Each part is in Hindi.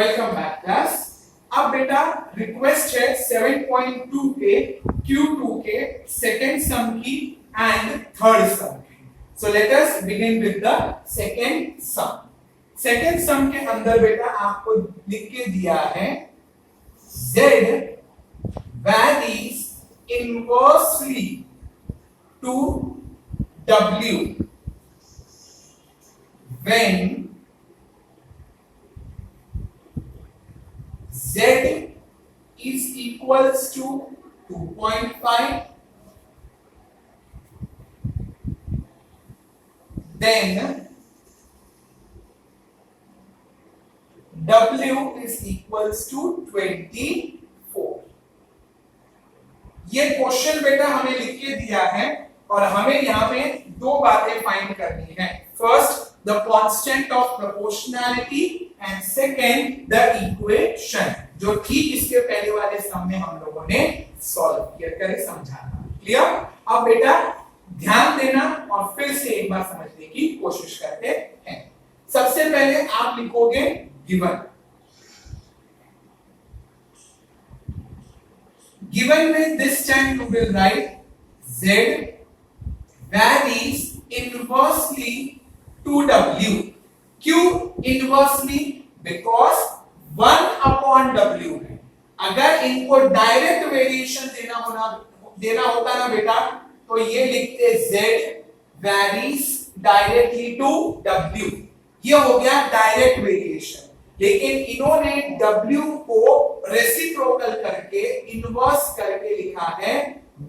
Welcome back class. अब बेटा रिक्वेस्ट है 7.2 के Q2 के सेकेंड सम की एंड थर्ड सम की। So let us begin with the second sum. Second sum के अंदर बेटा आपको लिख के दिया है Z varies inversely to W when Z is equals to 2.5, then W is equals to 24। ये क्वेश्चन बेटा हमें लिख के दिया है और हमें यहाँ पे दो बातें फाइंड करनी है। First the constant of proportionality and second the equation, जो ठीक इसके पहले वाले सम में हम लोगों ने सॉल्व किया करके समझाना। क्लियर? अब बेटा ध्यान देना और फिर से एक बार समझने की कोशिश करते हैं। सबसे पहले आप लिखोगे given. Given with this time you will write Z varies inversely to W. क्यों inversely? Because 1 upon W है। अगर इनको डायरेक्ट वेरिएशन देना होता ना बेटा तो ये लिखते Z varies directly to W, ये हो गया डायरेक्ट वेरिएशन। लेकिन इन्होंने W को रेसिप्रोकल करके इनवर्स करके लिखा है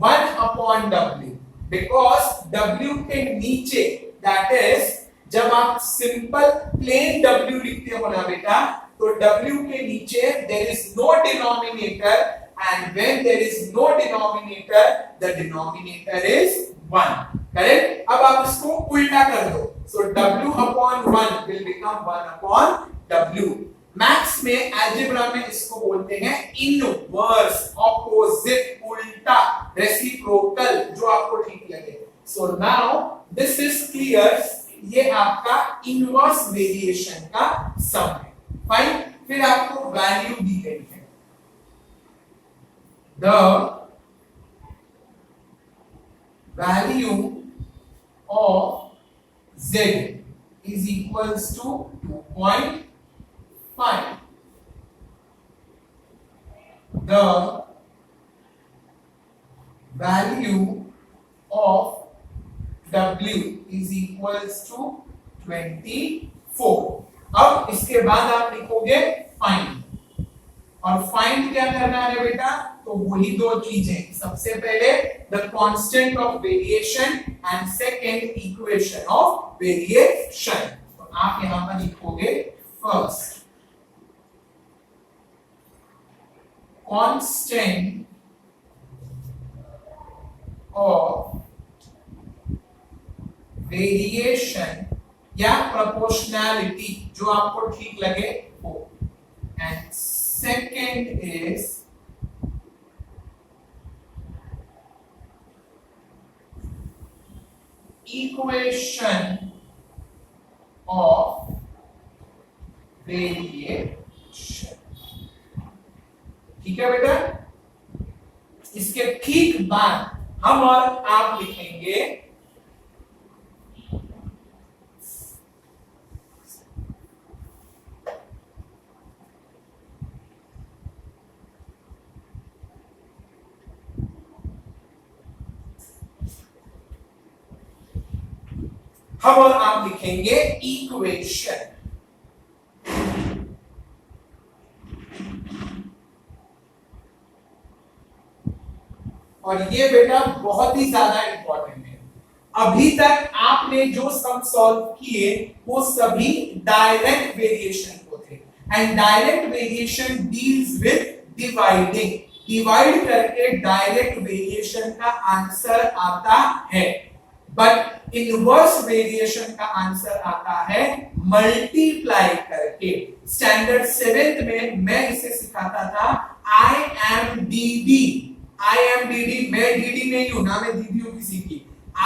1 अपॉन W, बिकॉज W के नीचे दैट इज जब आप सिंपल प्लेन W लिखते हो ना बेटा तो W के नीचे there is no denominator and when there is no denominator the denominator is 1। Correct? अब आप इसको उल्टा कर दो, so W upon 1 will become 1 upon W। Maths में अलजेब्रा में इसको बोलते हैं इनवर्स, ऑपोजिट, उल्टा, रेसिप्रोकल, जो आपको ठीक लगे। So now this is clear, ये आपका इनवर्स वेरिएशन का सम है। फाइन। फिर आपको वैल्यू दी गई है, the value of Z is equals to 2.5. The value of W is equals to 24। अब इसके बाद आप लिखोगे फाइंड, और फाइंड क्या करना है बेटा? तो वही दो चीजें, सबसे पहले the constant of variation and second equation of variation. तो आप यहां पर लिखोगे फर्स्ट कांस्टेंट ऑफ वेरिएशन या प्रोपोर्शनैलिटी, जो आपको ठीक लगे वो, and second is equation of variation. ठीक है बेटा? इसके ठीक बाद हम और आप लिखेंगे इक्वेशन। और ये बेटा बहुत ही ज्यादा इंपॉर्टेंट है। अभी तक आपने जो सम सॉल्व किए वो सभी डायरेक्ट वेरिएशन को थे, and direct variation deals with dividing. Divide करके डायरेक्ट वेरिएशन का आंसर आता है, बट इनवर्स वेरिएशन का आंसर आता है मल्टीप्लाई करके। स्टैंडर्ड 7th में मैं इसे सिखाता था IMDD। IMDD, मैं डीडी नहीं हूं ना, मैं दीदी हूं किसी की।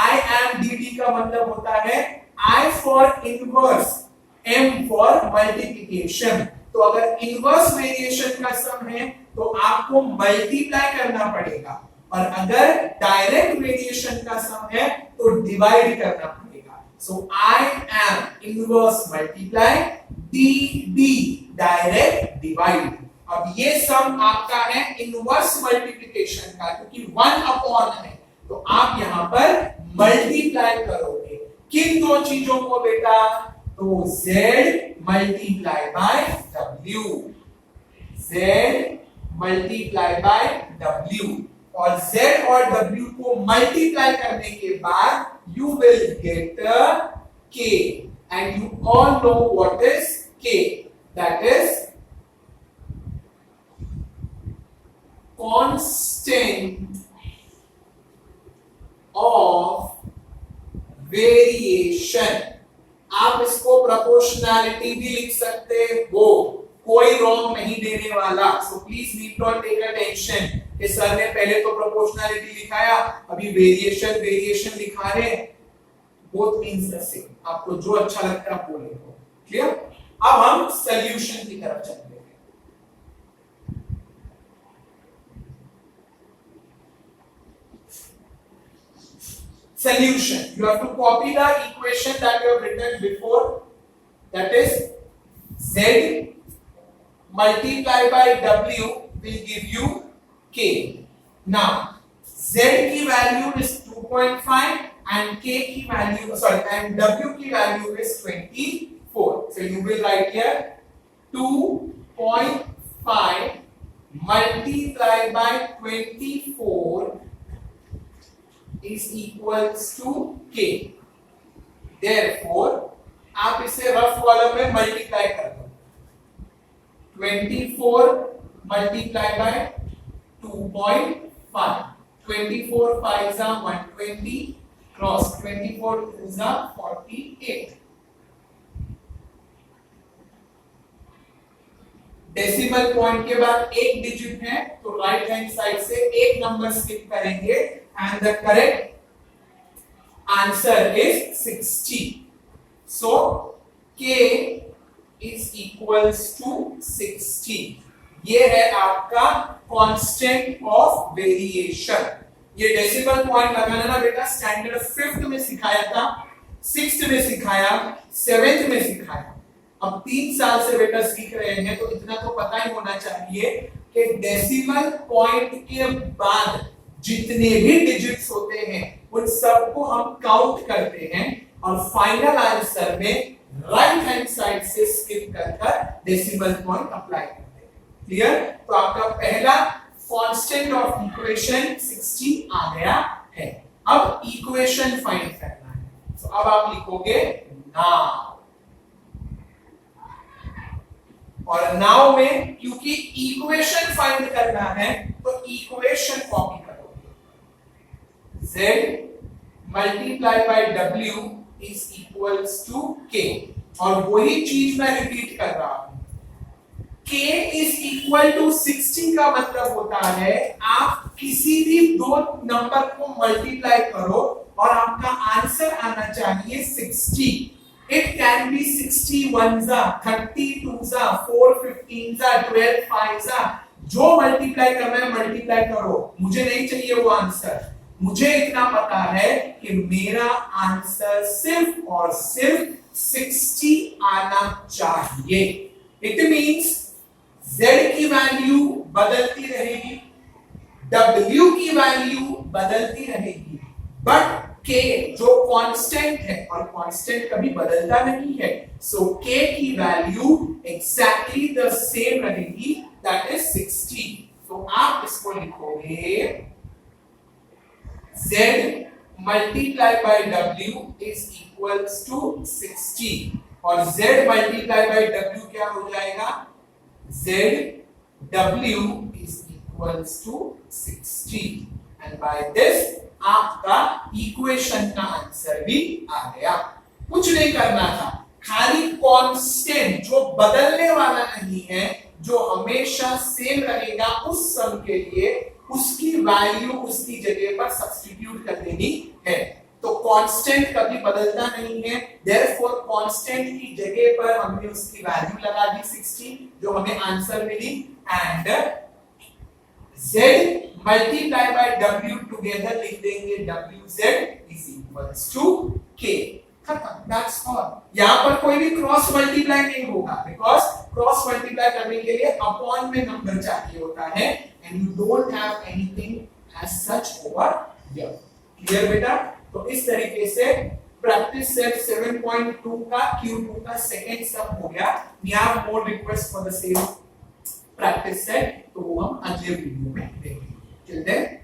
IMDD का मतलब होता है I for inverse, M for multiplication. तो अगर इनवर्स वेरिएशन का सम है तो आपको मल्टीप्लाई करना पड़ेगा, और अगर डायरेक्ट वेरिएशन का सम है तो डिवाइड करना पड़ेगा। So I am inverse multiply D D direct divide. अब ये सम आपका है इनवर्स मल्टीप्लिकेशन का, क्योंकि 1 अपॉन है तो आप यहां पर मल्टीप्लाई करोगे किन दो चीजों को बेटा, तो z multiply by w, z multiply by w, और z और w को मल्टीप्लाई करने के बाद you will get k, and you all know what is k, that is constant of variation. आप इसको प्रोपोर्शनैलिटी भी लिख सकते हो, कोई रॉन्ग नहीं देने वाला। So please need not take attention कि सर ने पहले तो प्रोपोर्शनैलिटी लिखाया, अभी वेरिएशन लिखा रहे हैं। बोथ मींस द सेम, आपको जो अच्छा लगता है आप वो लिखो। क्लियर? अब हम सॉल्यूशन की तरफ चलते हैं। Solution. You have to copy the equation that you have written before. That is z multiplied by w will give you k. Now z की value is 2.5 and k की value and w की value is 24. So you will write here 2.5 multiplied by 24 is equals to k. Therefore आप इसे रफ कॉलम में मल्टीप्लाई कर दो। 24 multiply by 2.5, 24 5 are 120 cross 24 2 are 48। Decimal point के बाद एक डिजिट है तो राइट हैंड साइड से एक नंबर स्किप करेंगे and the correct answer is 60. So k is equals to 60. ये है आपका कांस्टेंट ऑफ वेरिएशन। ये डेसिमल पॉइंट लगाना ना बेटा स्टैंडर्ड 5th में सिखाया था, 6th में सिखाया, 7th में सिखाया। अब 3 साल से बेटा सीख रहे हैं तो इतना तो पता ही होना चाहिए कि डेसिमल पॉइंट के बाद जितने भी डिजिट्स होते हैं उन सबको हम काउंट करते हैं और फाइनल आंसर में राइट हैंड साइड से स्किप कर डेसिमल पॉइंट अप्लाई करते हैं। क्लियर? तो आपका पहला कांस्टेंट ऑफ इक्वेशन 60 आ गया है। अब इक्वेशन फाइंड करना है, तो अब आप लिखोगे नाउ, और नाउ में क्योंकि इक्वेशन फाइंड करना है तो equation copy z multiply by w is equals to k, और वही चीज मैं रिपीट कर रहा हूं। k is equal to 60 का मतलब होता है आप किसी भी दो नंबर को मल्टीप्लाई करो और आपका आंसर आना चाहिए 60। It can be 60 ones, 30 twos, 4 15s, 12 5s, जो मल्टीप्लाई करना है मल्टीप्लाई करो, मुझे नहीं चाहिए वो आंसर। मुझे इतना पता है कि मेरा आंसर सिर्फ और सिर्फ 60 आना चाहिए। इट मींस z की वैल्यू बदलती रहेगी, w की वैल्यू बदलती रहेगी, बट k जो कांस्टेंट है और कांस्टेंट कभी बदलता नहीं है, सो k की वैल्यू एग्जैक्टली द सेम रहेगी, दैट इज 60। तो आप इसको लिखोगे z multiply by w is equals to 60, और z multiply by w क्या हो जाएगा, z w is equals to 60, and by this आपका इक्वेशन का आंसर भी आ गया। कुछ नहीं करना था, खाली कांस्टेंट जो बदलने वाला नहीं है, जो हमेशा सेम रहेगा उस सम के लिए उसकी वैल्यू उसकी जगह पर सब्स्टिट्यूट कर देनी है। तो कांस्टेंट कभी बदलता नहीं है, देयरफॉर कांस्टेंट की जगह पर हमने उसकी वैल्यू लगा दी 60 जो हमें आंसर मिली, and z multiply by w together लिख देंगे wz is equals to k। खत्म, दैट्स ऑल। यहां पर कोई भी क्रॉस मल्टीप्लाई नहीं होगा, बिकॉज़ क्रॉस मल्टीप्लाई करने के लिए अपॉन में नंबर चाहिए होता है, and you don't have anything as such over here. Clear बेटा? तो इस तरीके से प्रैक्टिस सेट 7.2 का Q2 का सेकंड सम हो गया। We have more request for the same practice set, तो वो हम अगले वीडियो में देखेंगे। Till then